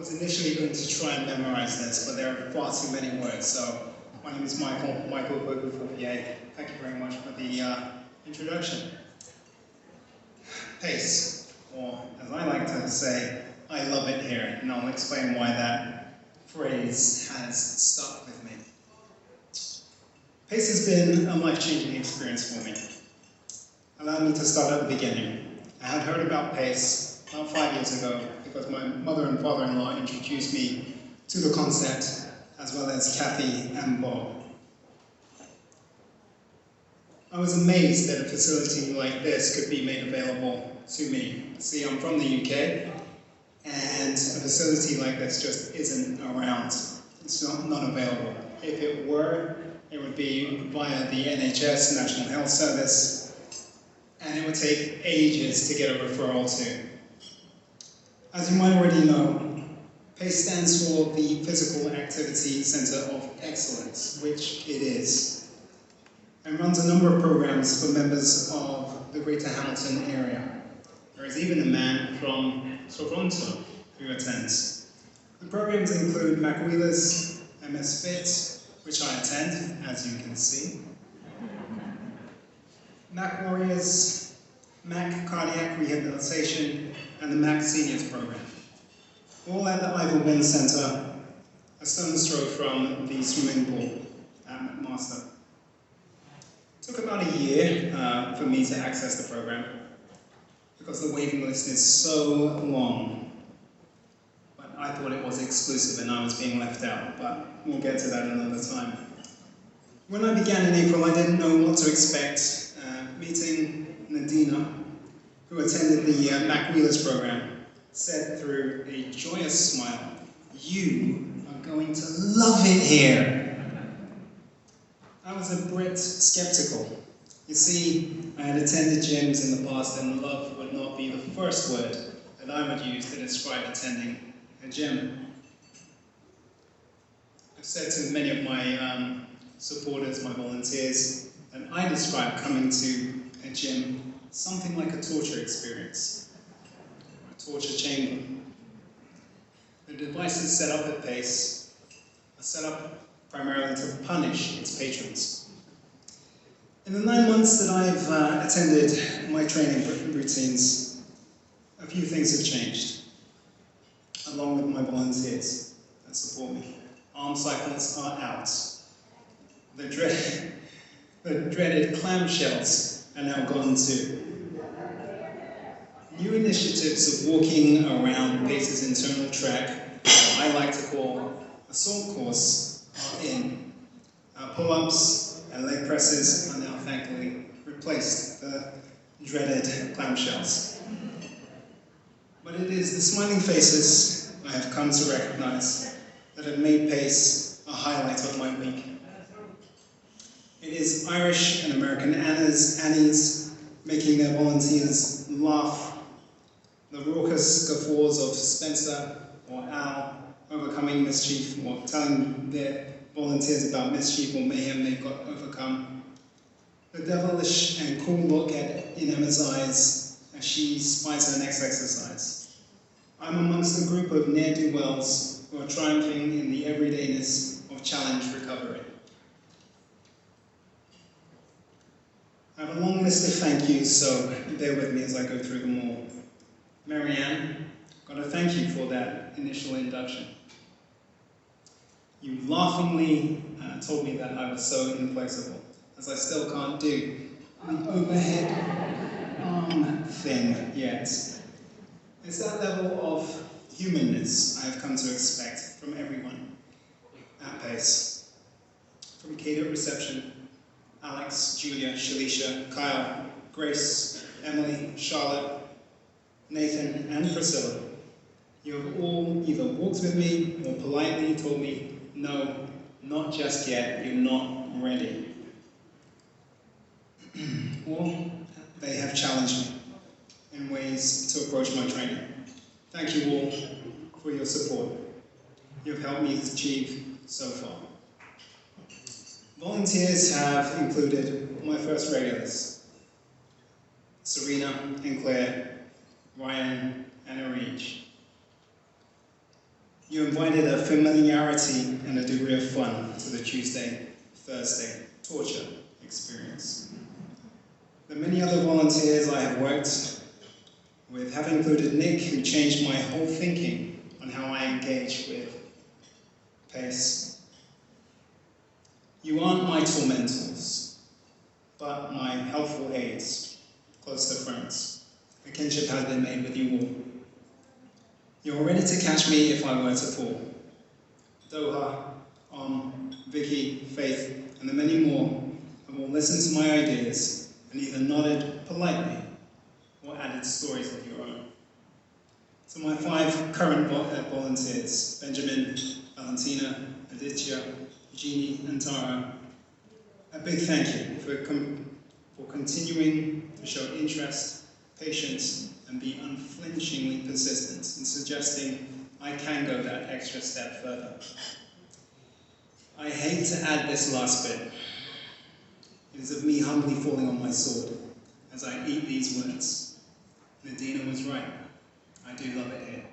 was initially going to try and memorize this, but there are far too many words. So my name is Michael Opoku-Forfieh. Thank you very much for the introduction. Pace, or as I like to say, I love it here, and I'll explain why that phrase has stuck with me. Pace has been a life-changing experience for me. Allow me to start at the beginning. I had heard about Pace about 5 years ago because my mother and father-in-law introduced me to the concept, as well as Kathy and Bob. I was amazed that a facility like this could be made available to me. See, I'm from the UK, and a facility like this just isn't around. It's not available. If it were, it would be via the NHS, National Health Service, and it would take ages to get a referral to. As you might already know, PACE stands for the Physical Activity Centre of Excellence, which it is, and runs a number of programs for members of the Greater Hamilton area. There is even a man from Toronto who attends. The programs include Mac Wheelers, MS Fit, which I attend, as you can see, Mac Warriors, Mac Cardiac Rehabilitation, and the Mac Seniors Program. All at the Ivor Men's Centre, a stone's throw from the swimming pool at McMaster. It took about a year for me to access the program because the waiting list is so long. But I thought it was exclusive and I was being left out, but we'll get to that another time. When I began in April, I didn't know what to expect. Meeting Nadina, who attended the Mac Wheelers program, said through a joyous smile, "You are going to love it here." I was a bit skeptical. You see, I had attended gyms in the past, and love would not be the first word that I would use to describe attending a gym. I've said to many of my supporters, my volunteers, and I describe coming to a gym something like a torture experience, a torture chamber. The devices set up at PACE are set up primarily to punish its patrons. In the 9 months that I've attended my training routines, a few things have changed, along with my volunteers that support me. Arm cycles are out. The dreaded clamshells are now gone too. New initiatives of walking around PACE's internal track, what I like to call a salt course, are in. Pull-ups and leg presses are now thankfully replaced the dreaded clamshells. But it is the smiling faces I have come to recognize that have made PACE a highlight of my week. It is Irish and American Annies making their volunteers laugh, the raucous guffaws of Spencer or Al overcoming mischief or telling their volunteers about mischief or mayhem they've got overcome, the devilish and cool look in Emma's eyes as she spies her next exercise. I'm amongst a group of ne'er-do-wells who are triumphing in the everydayness of challenge recovery. I have a long list of thank yous, so bear with me as I go through them all. Marianne, got to thank you for that initial induction. You laughingly told me that I was so inflexible, as I still can't do the overhead arm thing yet. It's that level of humanness I have come to expect from everyone at PACE. From Kate at reception, Alex, Julia, Shalisha, Kyle, Grace, Emily, Charlotte, Nathan, and Priscilla. You have all either walked with me or politely told me, no, not just yet, you're not ready. Or they have challenged me in ways to approach my training. Thank you all for your support. You have helped me achieve so far. Volunteers have included my first regulars, Serena and Claire, Ryan and Arij. You invited a familiarity and a degree of fun to the Tuesday, Thursday torture experience. The many other volunteers I have worked with have included Nick, who changed my whole thinking on how I engage with PACE. You aren't my tormentors, but my helpful aides, close to friends. A kinship has been made with you all. You're ready to catch me if I were to fall. Doha, Vicky, Faith, and the many more have all listened to my ideas and either nodded politely or added stories of your own. To my 5 current volunteers, Benjamin, Valentina, Aditya, Jeannie, and Tara, a big thank you for continuing to show interest, patience, and be unflinchingly persistent in suggesting I can go that extra step further. I hate to add this last bit. It is of me humbly falling on my sword as I eat these words. Nadina was right. I do love it here.